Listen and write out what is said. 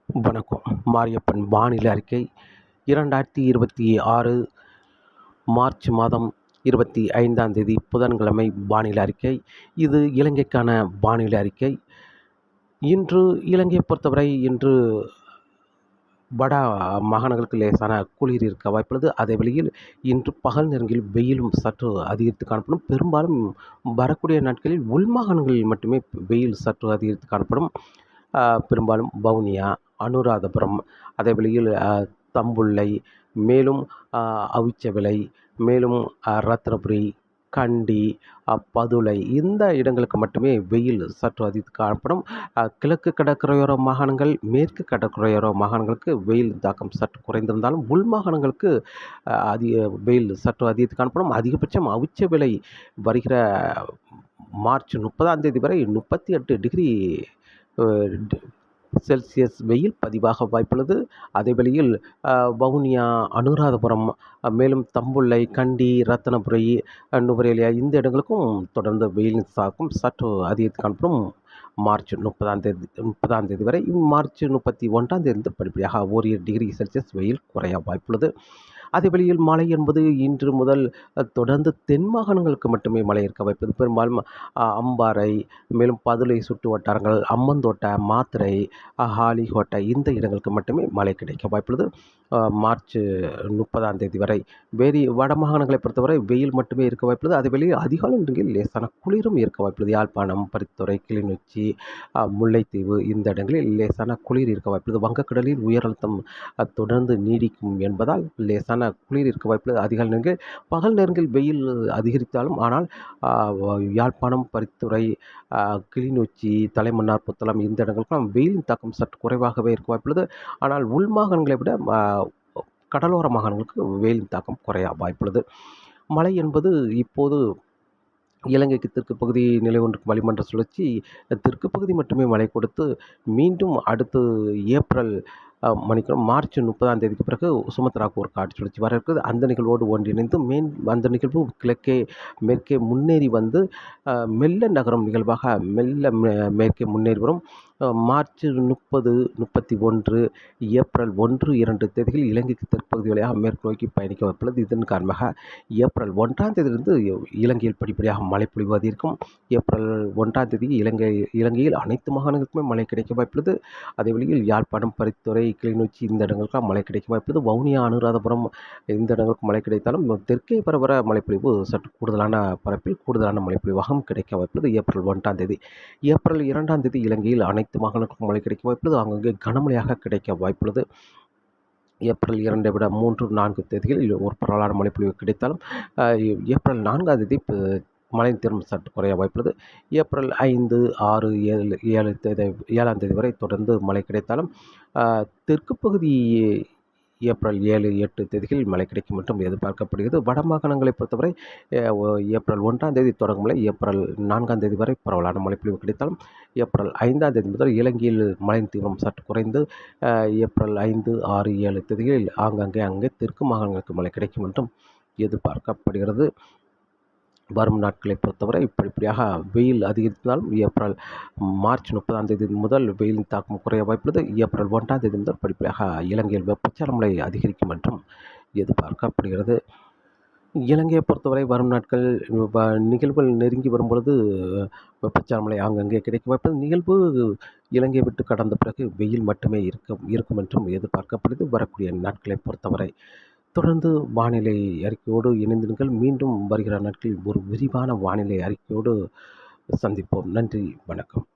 வணக்கம். மாரியப்பன் வானிலை அறிக்கை 2026 மார்ச் மாதம் 25ஆம் தேதி புதன்கிழமை வானிலை அறிக்கை. இது இலங்கைக்கான வானிலை அறிக்கை. இன்று இலங்கையை பொறுத்தவரை இன்று வட மாகாணங்களுக்கு லேசான குளிர் இருக்க வாய்ப்புள்ளது. அதே வேளையில் இன்று பகல் நேரங்களில் வெயிலும் சற்று அதிகரித்து காணப்படும். பெரும்பாலும் வரக்கூடிய நாட்களில் உள் மாகாணங்களில் மட்டுமே வெயில் சற்று அதிகரித்து காணப்படும். பெரும்பாலும் வவுனியா, அனுராதபுரம், அதே வேளையில் தம்புள்ளை, மேலும் அவிச்சவிளை, மேலும் ரத்னபுரி, கண்டி, பதுளை இந்த இடங்களுக்கு மட்டுமே வெயில் சற்று அதிகரித்து காணப்படும். கிழக்கு கடற்கரையோர மாகாணங்கள், மேற்கு கடற்கரையோர மாகாணங்களுக்கு வெயில் தாக்கம் சற்று குறைந்திருந்தாலும் உள் மாகாணங்களுக்கு வெயில் சற்று அதிகரித்து காணப்படும். அதிகபட்சம் அவிச்சவிளை வருகிற மார்ச் 30ஆம் தேதி வரை 38 டிகிரி செல்சியஸ் வெயில் பதிவாக வாய்ப்புள்ளது. அதே வேளையில் வவுனியா, அனுராதபுரம், மேலும் தம்புள்ளை, கண்டி, ரத்தனபுரி, நுவரேலியா இந்த இடங்களுக்கும் தொடர்ந்து வெயிலின் தாக்கம் சற்று அதிகரித்து காணப்படும். மார்ச் 30ஆம் தேதி வரை. மார்ச் 31ஆம் தேதி படிப்படியாக ஓரிரு டிகிரி செல்சியஸ் வெயில் குறைய வாய்ப்புள்ளது. அதே வேளையில் மழை என்பது இன்று முதல் தொடர்ந்து தென் மாகாணங்களுக்கு மட்டுமே மழை இருக்க வாய்ப்புள்ளது. பெரும்பாலும் அம்பாறை, மேலும் பதுளை சுற்று வட்டாரங்கள், அம்மந்தோட்டை, மாத்தறை, ஹாலிகோட்டை இந்த இடங்களுக்கு மட்டுமே மழை கிடைக்க வாய்ப்புள்ளது. மார்ச் 30ஆம் தேதி வரை. வேறு வட மாகாணங்களை பொறுத்தவரை வெயில் மட்டுமே இருக்க வாய்ப்புள்ளது. அதே வேளையில் அதிகாலை நேரங்களில் லேசான குளிரும் இருக்க வாய்ப்புள்ளது. யாழ்ப்பாணம், பருத்தித்துறை, கிளிநொச்சி, முல்லைத்தீவு இந்த இடங்களில் லேசான குளிர் இருக்க வாய்ப்புள்ளது. வங்கக்கடலில் உயரழுத்தம் தொடர்ந்து நீடிக்கும் என்பதால் லேசான குளிர் இருக்க வாய்ப்புள்ளது. அதிகாலை நேரங்களில் பகல் நேரங்களில் வெயில் அதிகரித்தாலும் ஆனால் யாழ்ப்பாணம், பருத்தித்துறை, கிளிநொச்சி, தலைமன்னார், புத்தளம் இந்த இடங்களுக்கெல்லாம் வெயிலின் தாக்கம் சற்று குறைவாகவே இருக்க வாய்ப்புள்ளது. ஆனால் உள் மாகாணங்களை விட கடலோர மாகாணங்களுக்கு வெயிலின் தாக்கம் குறைய வாய்ப்புள்ளது. மழை என்பது இப்போது இலங்கைக்கு தெற்கு பகுதி நிலை ஒன்றுக்கு வளிமண்டல சுழற்சி தெற்கு பகுதி மட்டுமே மழை கொடுத்து மீண்டும் அடுத்து மார்ச் 30ஆம் தேதிக்கு பிறகு சுமத்ராவுக்கு ஒரு காற்று சுழற்சி வர இருக்குது. அந்த நிகழ்வோடு ஒன்றிணைந்து அந்த நிகழ்வு கிழக்கே மேற்கே முன்னேறி வந்து மெல்ல நகரும் நிகழ்வாக மேற்கே முன்னேறி வரும். மார்ச் 30, 31, ஏப்ரல் 1, 2 தேதிகளில் இலங்கைக்கு தெற்பகுதி வழியாக மேற்கு நோக்கி பயணிக்க வாய்ப்புள்ளது. இதன் காரணமாக ஏப்ரல் 1ஆம் தேதியிலிருந்து இலங்கையில் படிப்படியாக மழை பொழிவு அதிகரிக்கும். ஏப்ரல் 1ஆம் தேதி இலங்கையில் அனைத்து மாகாணங்களுக்குமே மழை கிடைக்க வாய்ப்புள்ளது. அதே வழியில் யாழ்ப்பாணம், பருத்தித்துறை, கிளிநொச்சி இந்த இடங்களுக்கெல்லாம் மழை கிடைக்க வாய்ப்புள்ளது. வவுனியா, அனுராதபுரம் இந்த இடங்களுக்கு மழை கிடைத்தாலும் தெற்கே பரவ மழைப்பொழிவு சற்று கூடுதலான பரப்பில் கூடுதலான மழைப்பொழிவாகவும் கிடைக்க வாய்ப்புள்ளது. ஏப்ரல் 1ஆம் தேதி. ஏப்ரல் 2ஆம் தேதி இலங்கையில் அனைத்து மாகாணங்களுக்கும் மழை கிடைக்க வாய்ப்புள்ளது. அங்கங்கே கனமழையாக கிடைக்க வாய்ப்புள்ளது. ஏப்ரல் 2ஐ விட 3, 4 தேதிகளில் ஒரு பரவலான மழைப்பொழிவு கிடைத்தாலும் ஏப்ரல் 4ஆம் தேதி மழை தீவிரம் சற்று குறைய வாய்ப்புள்ளது. ஏப்ரல் 5, 6, 7ஆம் தேதி வரை தொடர்ந்து மழை கிடைத்தாலும் தெற்கு பகுதி ஏப்ரல் 7, 8 தேதிகளில் மழை கிடைக்கும் என்றும் எதிர்பார்க்கப்படுகிறது. வட மாகாணங்களை பொறுத்தவரை ஏப்ரல் 1ஆம் தேதி தொடங்கும் மழை ஏப்ரல் 4ஆம் தேதி வரை பரவலான மழைப்பொழிவு கிடைத்தாலும் ஏப்ரல் 5ஆம் தேதி முதல் இலங்கையில் மழையின் தீவிரம் சற்று குறைந்து ஏப்ரல் 5, 6, 7 தேதிகளில் அங்கே தெற்கு மாகாணங்களுக்கு மழை கிடைக்கும் என்றும் எதிர்பார்க்கப்படுகிறது. வரும் நாட்களை பொறுத்தவரை இப்படியாக வெயில் அதிகரித்தாலும் மார்ச் 30ஆம் தேதி முதல் வெயிலின் தாக்கம் குறைய வாய்ப்புள்ளது. ஏப்ரல் 1ஆம் தேதி முதல் படிப்படியாக இலங்கையில் வெப்பச்சலன மழை அதிகரிக்கும் என்றும் எதிர்பார்க்கப்படுகிறது. இலங்கையை பொறுத்தவரை வரும் நாட்கள் நிகழ்வுகள் நெருங்கி வரும்பொழுது வெப்பச்சலன மழை ஆங்கங்கே கிடைக்க வாய்ப்புள்ளது. நிகழ்வு இலங்கையை விட்டு கடந்த பிறகு வெயில் மட்டுமே இருக்கும் என்றும் எதிர்பார்க்கப்படுது. வரக்கூடிய நாட்களை பொறுத்தவரை தொடர்ந்து வானிலை அறிக்கையோடு இணைந்திருங்கள். மீண்டும் வருகிற நாட்களில் ஒரு விரிவான வானிலை அறிக்கையோடு சந்திப்போம். நன்றி, வணக்கம்.